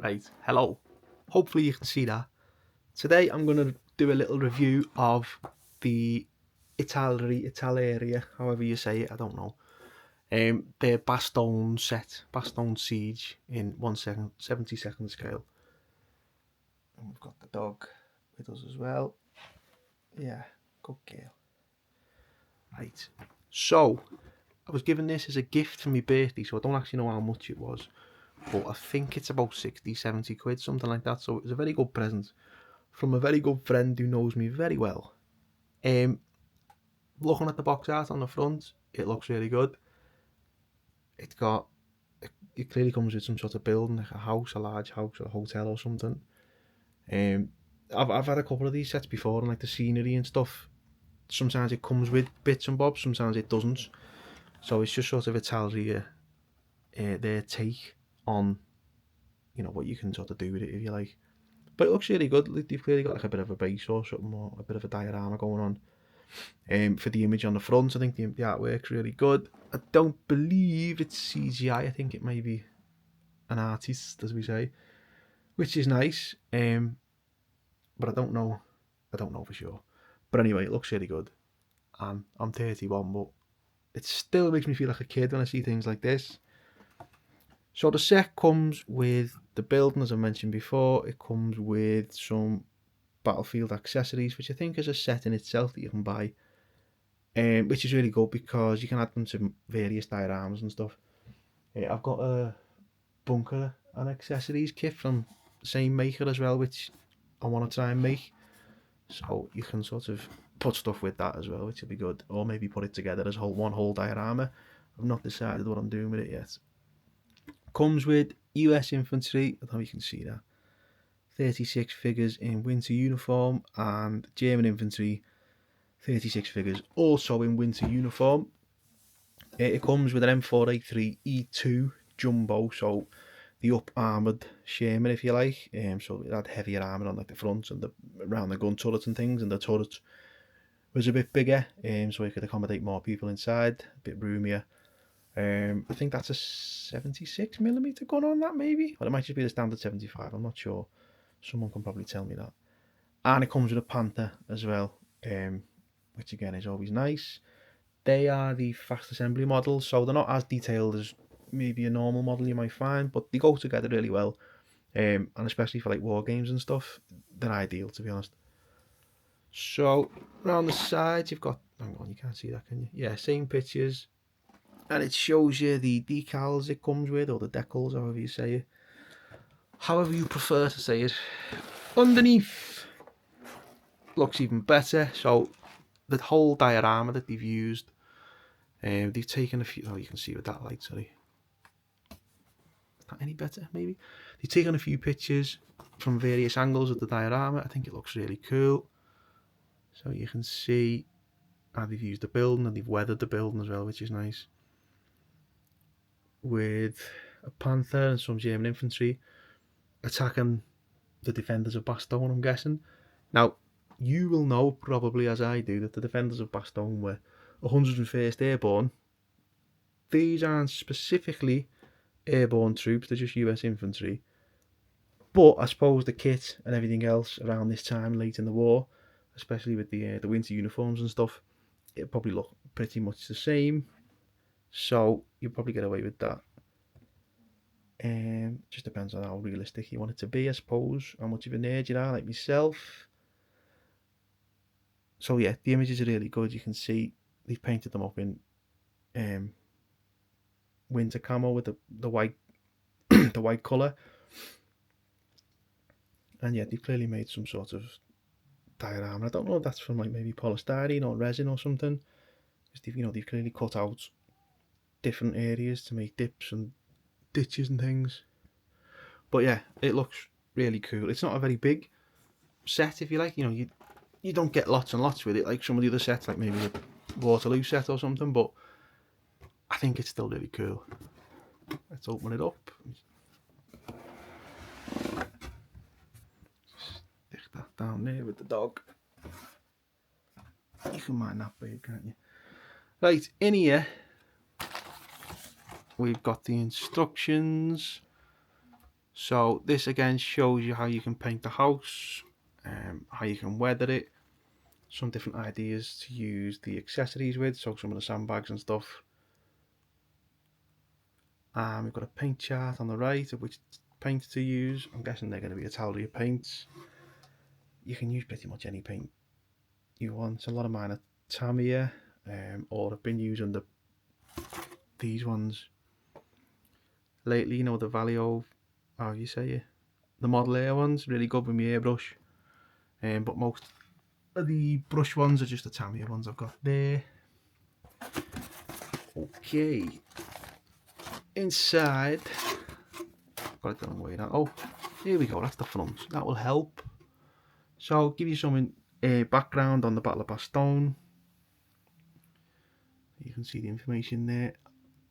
Right, hello. Hopefully you can see that. Today I'm going to do a little review of the Italeri, however you say it, I don't know. Their Bastogne set, Bastogne Siege in 1 second, 70-second scale. And we've got the dog with us as well. Yeah, good girl. Right, so I was given this as a gift for my birthday, so I don't actually know how much it was. But I think it's about 60, 70 quid, something like that. So it was a very good present from a very good friend who knows me very well. Looking at the box art on the front, it looks really good. It's got, it clearly comes with some sort of building, like a house, a large house, or a hotel or something. I've had a couple of these sets before, and like the scenery and stuff. Sometimes it comes with bits and bobs, sometimes it doesn't. So it's just sort of, it tells you their take on, what you can sort of do with it if you like. But it looks really good. They've clearly got like a bit of a base or something, or a bit of a diorama going on. For the image on the front, I think the artwork's really good. I don't believe it's CGI. I think it may be an artist, as we say, which is nice. But I don't know. I don't know for sure. But anyway, it looks really good. And I'm 31, but it still makes me feel like a kid when I see things like this. So the set comes with the building, as I mentioned before. It comes with some Battlefield accessories, which I think is a set in itself that you can buy, which is really good because you can add them to various dioramas and stuff. I've got a bunker and accessories kit from the same maker as well, which I want to try and make. So you can sort of put stuff with that as well, which will be good. Or maybe put it together as one whole diorama. I've not decided what I'm doing with it yet. Comes with US infantry, I don't know if you can see that. 36 figures in winter uniform, and German infantry, 36 figures also in winter uniform. It comes with an M4A3 E2 jumbo, so the up armoured Sherman, if you like. So it had heavier armour on like the front and around the gun turret and things, and the turret was a bit bigger, so it could accommodate more people inside, a bit roomier. I think that's a 76mm gun on that, maybe, or it might just be the standard 75. I'm not sure. Someone can probably tell me that. And it comes with a Panther as well, which again is always nice. They are the fast assembly models, so they're not as detailed as maybe a normal model you might find, but they go together really well. And especially for like war games and stuff, they're ideal, to be honest. So around the sides you've got, hang on, you can't see that, can you? Yeah, same pictures, and it shows you the decals it comes with, or the decals, however you say it, however you prefer to say it. Underneath looks even better. So the whole diorama that they've used, they've taken a few, oh, you can see with that light, sorry, is that any better? Maybe. They've taken a few pictures from various angles of the diorama. I think it looks really cool. So you can see how they've used the building, and they've weathered the building as well, which is nice, with a Panther and some German infantry attacking the defenders of Bastogne, I'm guessing. Now, you will know probably as I do that the defenders of Bastogne were 101st Airborne. These aren't specifically airborne troops, they're just US infantry. But I suppose the kit and everything else around this time late in the war, especially with the winter uniforms and stuff, it'll probably look pretty much the same. So you'll probably get away with that. Just depends on how realistic you want it to be, I suppose. How much of a nerd you are, like myself. So yeah, the images are really good. You can see they've painted them up in winter camo with the white the white colour. And yeah, they've clearly made some sort of diorama. I don't know if that's from like maybe polystyrene or resin or something. Because they've clearly cut out different areas to make dips and ditches and things. But yeah, it looks really cool. It's not a very big set, if you like. You don't get lots and lots with it like some of the other sets, like maybe a Waterloo set or something, but I think it's still really cool. Let's open it up. Stick that down there with the dog. You can mind that big, can't you? Right, in here we've got the instructions. So this again shows you how you can paint the house, how you can weather it, some different ideas to use the accessories with, so some of the sandbags and stuff. We've got a paint chart on the right of which paints to use. I'm guessing they're going to be Italeri paints. You can use pretty much any paint you want. A lot of mine are Tamiya, or I've been using these ones lately, you know, the Valio, how you say it, the Model Air ones, really good with my airbrush. But most of the brush ones are just the Tamiya ones I've got there. Okay, inside, got it the wrong way now. Oh, here we go, that's the front. That will help. So I'll give you some background on the Battle of Bastogne. You can see the information there.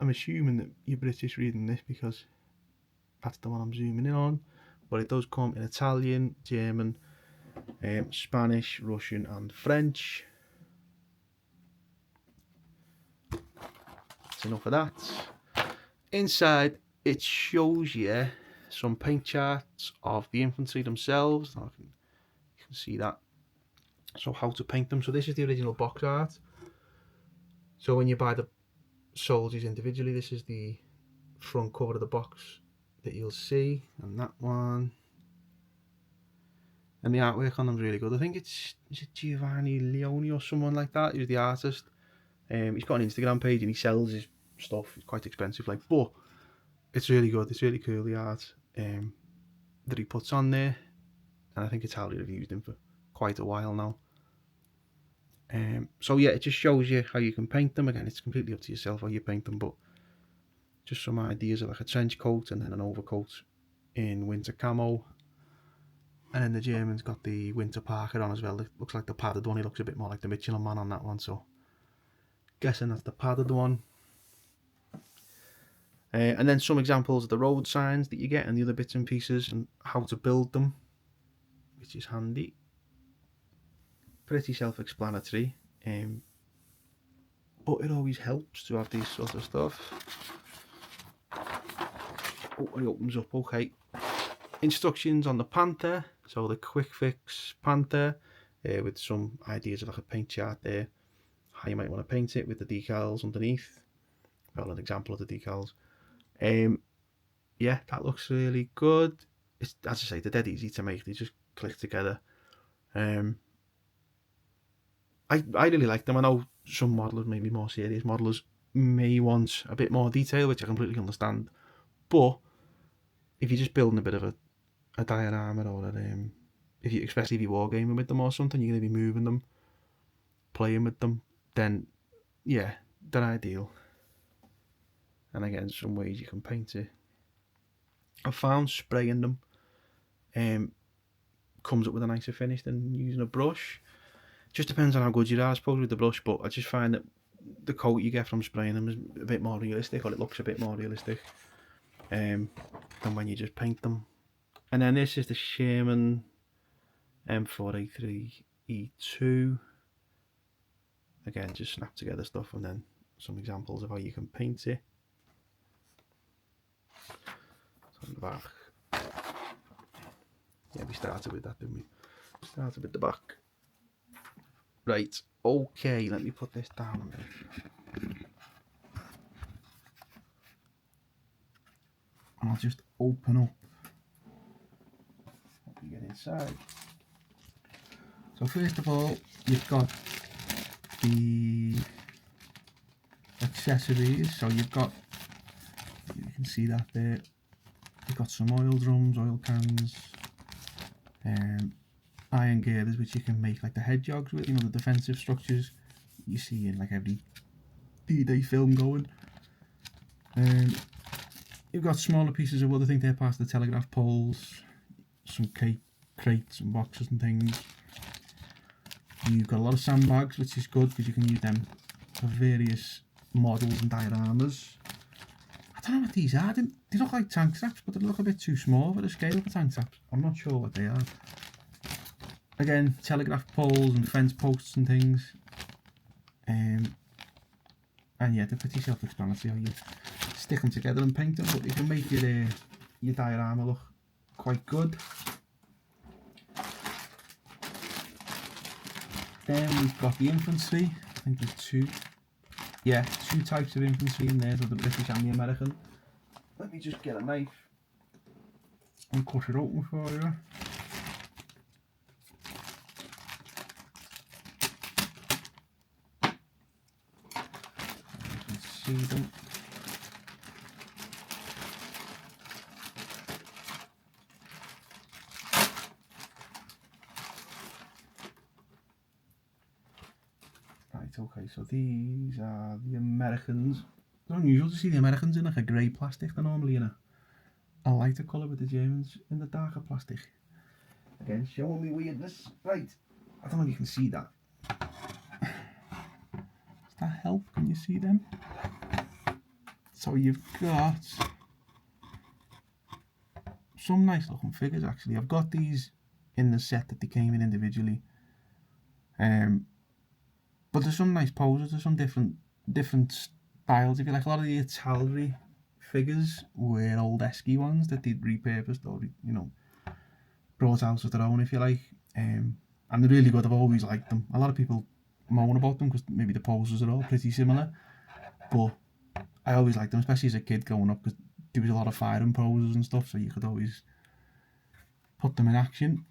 I'm assuming that you're British reading this because that's the one I'm zooming in on. But it does come in Italian, German, Spanish, Russian and French. That's enough of that. Inside it shows you some paint charts of the infantry themselves. You can see that. So how to paint them. So this is the original box art. So when you buy the soldiers individually, this is the front cover of the box that you'll see, and that one. And the artwork on them is really good. I think is it Giovanni Leone or someone like that, who's the artist. He's got an Instagram page and he sells his stuff. It's quite expensive, like, but it's really good. It's really cool, the art that he puts on there, and I think Italy have used him for quite a while now. So yeah, it just shows you how you can paint them. Again, it's completely up to yourself how you paint them, but just some ideas of like a trench coat and then an overcoat in winter camo. And then the German's got the winter parka on as well. It looks like the padded one. He looks a bit more like the Michelin man on that one, so guessing that's the padded one. And then some examples of the road signs that you get and the other bits and pieces and how to build them, which is handy. Pretty self-explanatory, but it always helps to have these sort of stuff. Oh, it opens up. Okay. Instructions on the Panther, so the quick fix Panther, with some ideas of like a paint chart there, how you might want to paint it with the decals underneath. Well, an example of the decals. Yeah, that looks really good. It's, as I say, they're dead easy to make. They just click together. I really like them. I know some modelers, maybe more serious modelers, may want a bit more detail, which I completely understand. But if you're just building a bit of a diorama, or especially if you're wargaming with them or something, you're going to be moving them, playing with them, then yeah, they're ideal. And again, some ways you can paint it. I found spraying them comes up with a nicer finish than using a brush. Just depends on how good you are, I suppose, with the brush, but I just find that the coat you get from spraying them is a bit more realistic, or it looks a bit more realistic than when you just paint them. And then this is the Sherman M4A3E2. Again, just snap together stuff, and then some examples of how you can paint it. So on the back. Yeah, we started with that, didn't we? Started with the back. Right, okay, let me put this down a minute. And I'll just open up what we get inside. So first of all, you've got the accessories. So you've got, you can see that there, you've got some oil drums, oil cans, iron girders, which you can make like the hedgehogs with, you know, the defensive structures you see in like every D-Day film going. You've got smaller pieces of wood, I think they're past the telegraph poles, some crates and boxes and things. You've got a lot of sandbags, which is good because you can use them for various models and dioramas. I don't know what these are. They look like tank straps, but they look a bit too small for the scale for tank straps. I'm not sure what they are. Again, telegraph poles and fence posts and things. And yeah, they're pretty self-explanatory how you stick them together and paint them, but you can make it your diorama look quite good. Then we've got the infantry. I think there's two types of infantry in there, so the British and the American. Let me just get a knife and cut it open for you. You can see them. Right, okay, so these are the Americans. It's unusual to see the Americans in like a grey plastic. They're normally in a lighter colour, with the Germans in the darker plastic. Again, showing me weirdness. Right, I don't know if you can see that. Does that help? Can you see them? So you've got some nice looking figures actually. I've got these in the set that they came in individually. But there's some nice poses, there's some different styles. If you like, a lot of the Italeri figures were old esky ones that they'd repurposed or, you know, brought out of their own, if you like. And they're really good. I've always liked them. A lot of people moan about them because maybe the poses are all pretty similar, but I always liked them, especially as a kid growing up, because there was a lot of firing poses and stuff, so you could always put them in action.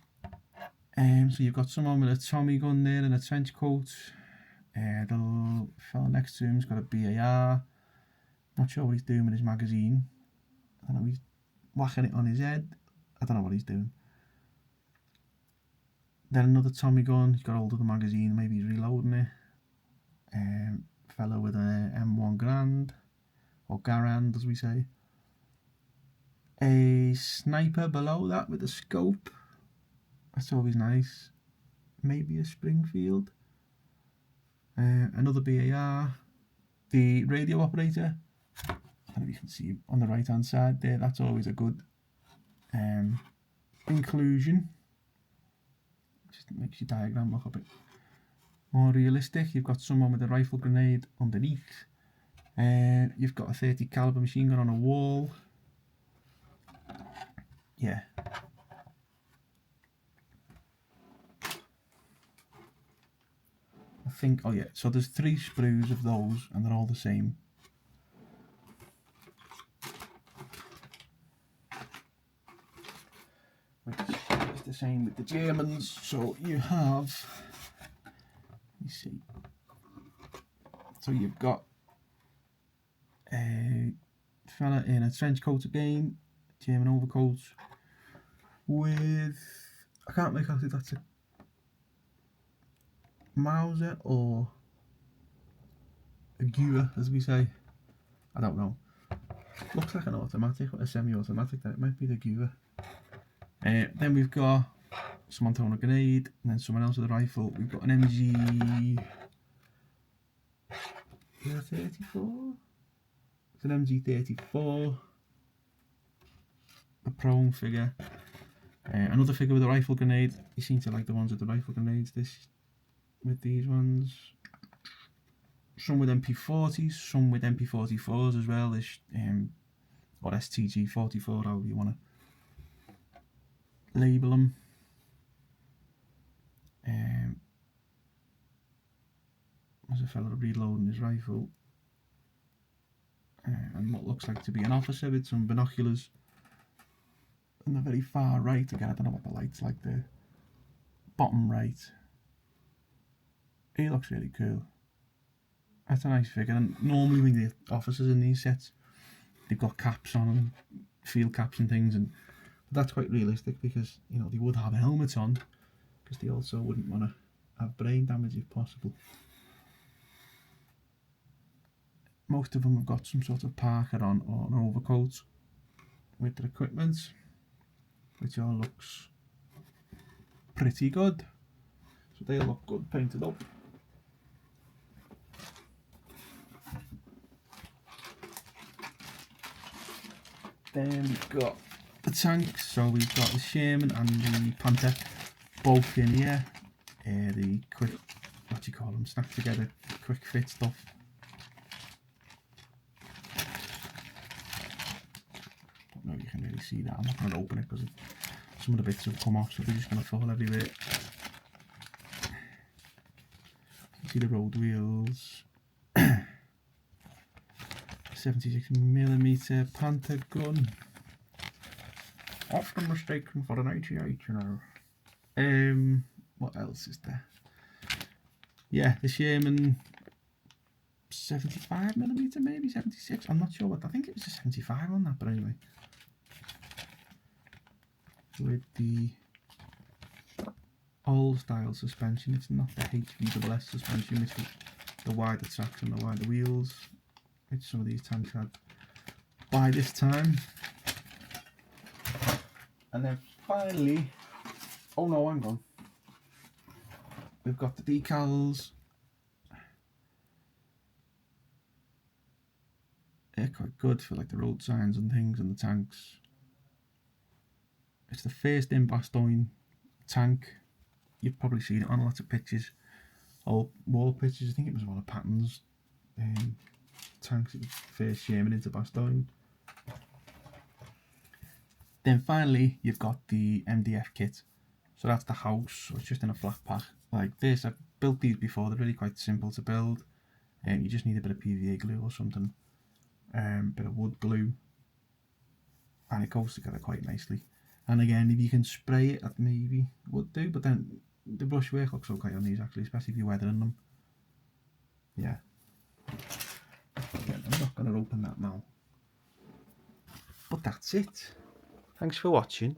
So you've got someone with a Tommy gun there and a trench coat. The little fella next to him's got a BAR. Not sure what he's doing with his magazine. I don't know, he's whacking it on his head. I don't know what he's doing. Then another Tommy gun. He's got hold of the magazine. Maybe he's reloading it. Fella with an M1 Grand, or Garand as we say. A sniper below that with a scope. That's always nice. Maybe a Springfield. Another BAR. The radio operator. I don't know if you can see on the right hand side there. That's always a good inclusion. Just makes your diagram look a bit more realistic. You've got someone with a rifle grenade underneath. You've got a 30 caliber machine gun on a wall. Yeah. I think, oh yeah, so there's 3 sprues of those and they're all the same. Which is the same with the Germans. So you have, let me see. So you've got a fella in a trench coat again, German overcoat, with, I can't make out if that's a Mauser or a Gua, as we say. I don't know. Looks like an automatic, or a semi-automatic. That it might be the Gua. Then we've got someone throwing a grenade, and then someone else with a rifle. We've got an MG. Is it a 34? It's an MG34. A prone figure. Another figure with a rifle grenade. You seem to like the ones with the rifle grenades. With these ones, some with MP40s, some with MP44s as well, or STG44, however you want to label them. There's a fella reloading his rifle, and what looks like to be an officer with some binoculars. On the very far right, again, I don't know what the light's like there. Bottom right. He looks really cool. That's a nice figure, and normally when you get officers in these sets, they've got caps on them, field caps and things, and that's quite realistic because, you know, they would have helmets on because they also wouldn't want to have brain damage if possible. Most of them have got some sort of parka on or an overcoat with their equipment, which all looks pretty good. So they look good painted up. Then we've got the tanks, so we've got the Sherman and the Panther both in here. The quick, what do you call them, snapped together, quick fit stuff. know if you can really see that. I'm not going to open it because some of the bits have come off, so they're just going to fall everywhere. You see the road wheels. 76mm Panther gun. Often mistaken for an 88, you know. What else is there? Yeah, the Sherman 75mm, maybe 76. I'm not sure what. I think it was a 75 on that, but anyway. With the old style suspension, it's not the HVSS suspension, it's the wider tracks and the wider wheels, which some of these tanks had by this time. And then finally, oh no, hang on, we've got the decals. They're quite good for like the road signs and things and the tanks. It's the first in Bastogne tank. You've probably seen it on lots of pictures, old wall pictures. I think it was one of Patton's tanks. It was first Sherman into Bastogne. Then finally, you've got the MDF kit. So that's the house. So it's just in a flat pack like this. I've built these before. They're really quite simple to build, and you just need a bit of PVA glue or something, bit of wood glue, and it goes together quite nicely. And again, if you can spray it, that maybe would do, but then the brushwork looks okay on these actually, especially if you're weathering them. Yeah. Again, I'm not going to open that now. But that's it. Thanks for watching.